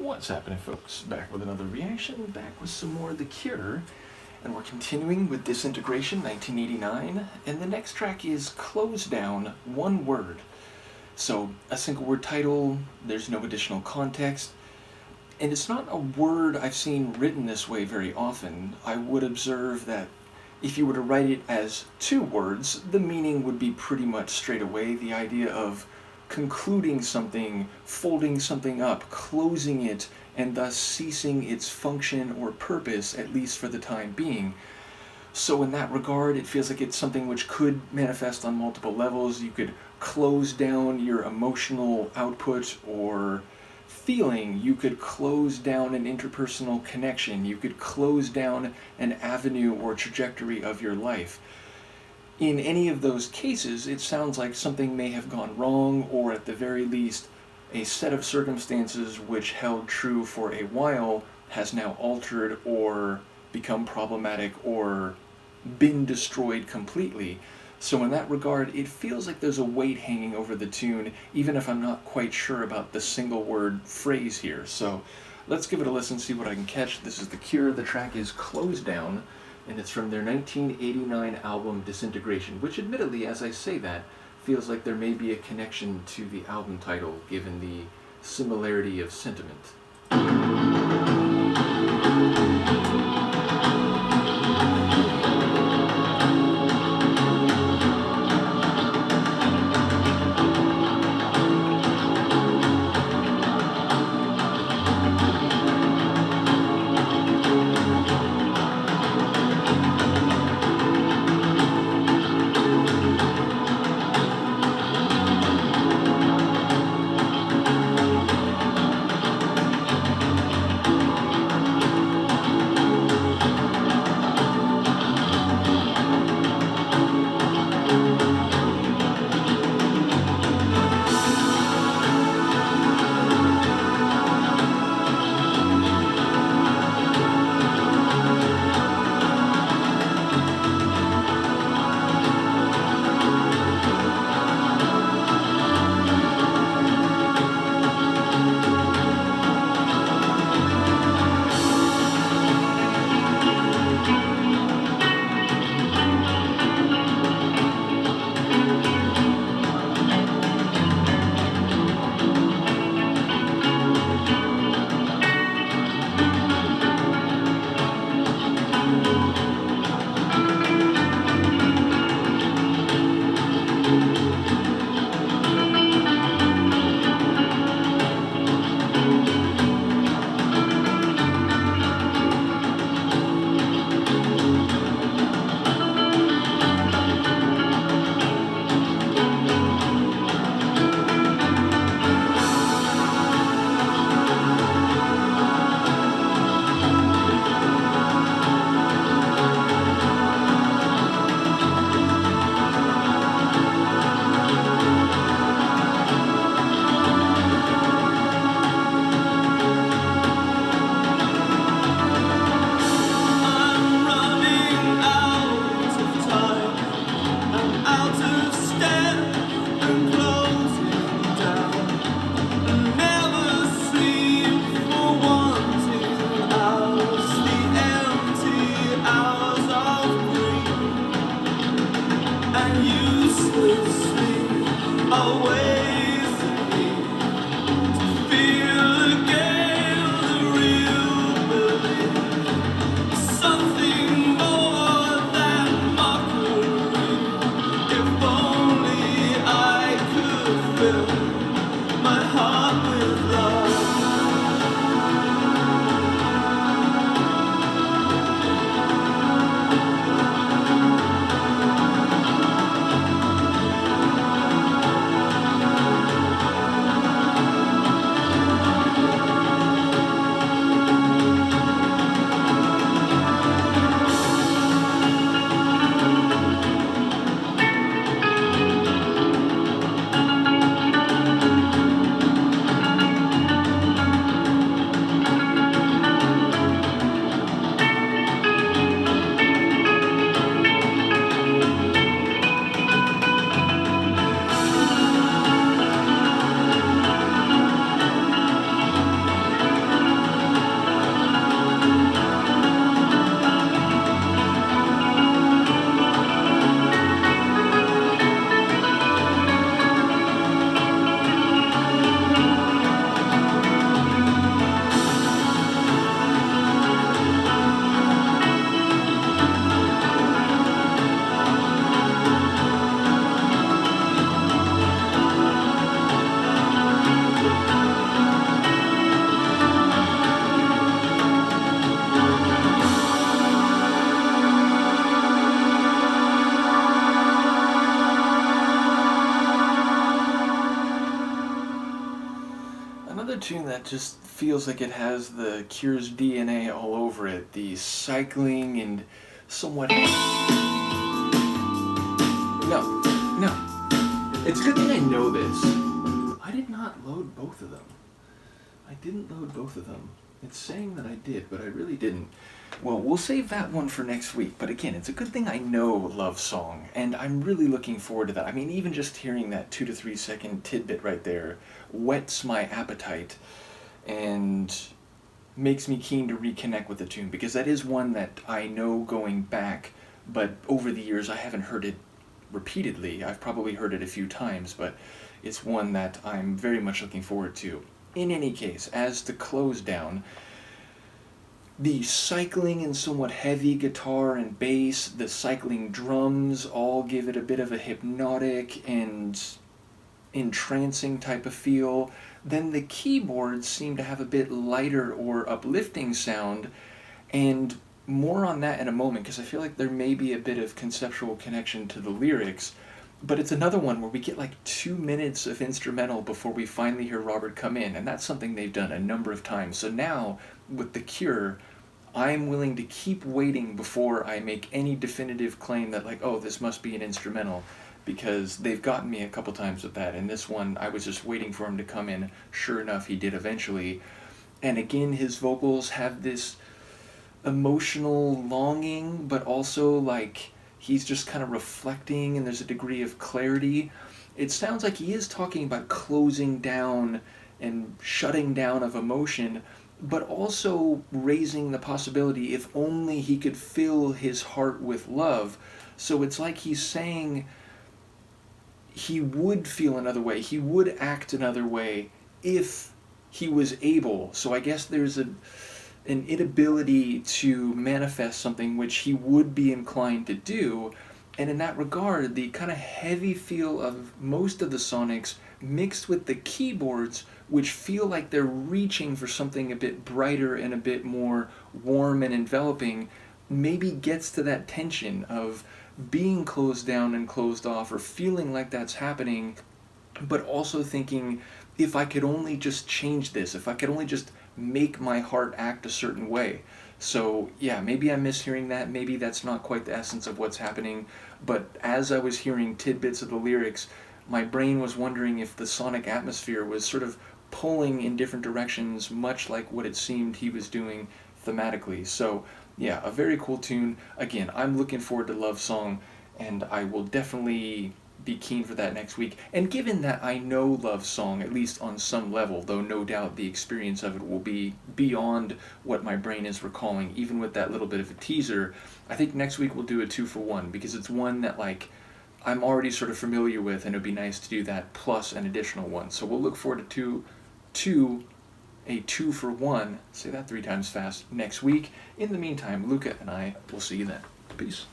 What's happening, folks? Back with another reaction, back with some more The Cure, and we're continuing with Disintegration, 1989, and the next track is Closedown, one word. So, a single word title, there's no additional context, and it's not a word I've seen written this way very often. I would observe that if you were to write it as two words, the meaning would be pretty much straight away. The idea of concluding something, folding something up, closing it, and thus ceasing its function or purpose, at least for the time being. So in that regard, it feels like it's something which could manifest on multiple levels. You could close down your emotional output or feeling. You could close down an interpersonal connection. You could close down an avenue or trajectory of your life. In any of those cases, it sounds like something may have gone wrong, or at the very least, a set of circumstances which held true for a while has now altered or become problematic or been destroyed completely. So in that regard, it feels like there's a weight hanging over the tune, even if I'm not quite sure about the single word phrase here. So let's give it a listen, see what I can catch. This is The Cure. The track is Closedown, and it's from their 1989 album Disintegration, which admittedly, as I say that, feels like there may be a connection to the album title, given the similarity of sentiment. that just feels like it has the Cure's DNA all over it. The cycling and somewhat... No, no. It's a good thing I know this. I did not load both of them. I didn't load both of them. It's saying that I did, but I really didn't. Well, we'll save that one for next week. But again, it's a good thing I know Love Song, and I'm really looking forward to that. I mean, even just hearing that 2 to 3 second tidbit right there whets my appetite and makes me keen to reconnect with the tune, because that is one that I know going back, but over the years I haven't heard it repeatedly. I've probably heard it a few times, but it's one that I'm very much looking forward to. In any case, as the Closedown, the cycling and somewhat heavy guitar and bass, the cycling drums all give it a bit of a hypnotic and entrancing type of feel. Then the keyboards seem to have a bit lighter or uplifting sound, and more on that in a moment, because I feel like there may be a bit of conceptual connection to the lyrics. But it's another one where we get like 2 minutes of instrumental before we finally hear Robert come in, and that's something they've done a number of times. So now, with The Cure, I'm willing to keep waiting before I make any definitive claim that, like, oh, this must be an instrumental, because they've gotten me a couple times with that. And this one, I was just waiting for him to come in. Sure enough, he did eventually. And again, his vocals have this emotional longing, but also like he's just kind of reflecting, and there's a degree of clarity. It sounds like he is talking about closing down and shutting down of emotion, but also raising the possibility if only he could fill his heart with love. So it's like he's saying he would feel another way, he would act another way if he was able. So I guess there's an inability to manifest something which he would be inclined to do. And in that regard, the kind of heavy feel of most of the Sonics mixed with the keyboards, which feel like they're reaching for something a bit brighter and a bit more warm and enveloping, maybe gets to that tension of being closed down and closed off, or feeling like that's happening, but also thinking, if I could only just change this, if I could only just make my heart act a certain way. So yeah, maybe I'm mishearing that, maybe that's not quite the essence of what's happening, but as I was hearing tidbits of the lyrics, my brain was wondering if the sonic atmosphere was sort of pulling in different directions, much like what it seemed he was doing thematically. So yeah, a very cool tune. Again, I'm looking forward to Love Song, and I will definitely be keen for that next week. And given that I know Love Song, at least on some level, though no doubt the experience of it will be beyond what my brain is recalling, even with that little bit of a teaser, I think next week we'll do a 2-for-1, because it's one that, like, I'm already sort of familiar with, and it would be nice to do that plus an additional one. So we'll look forward to a 2-for-1, say that 3 times fast, next week. In the meantime, Luca and I will see you then. Peace.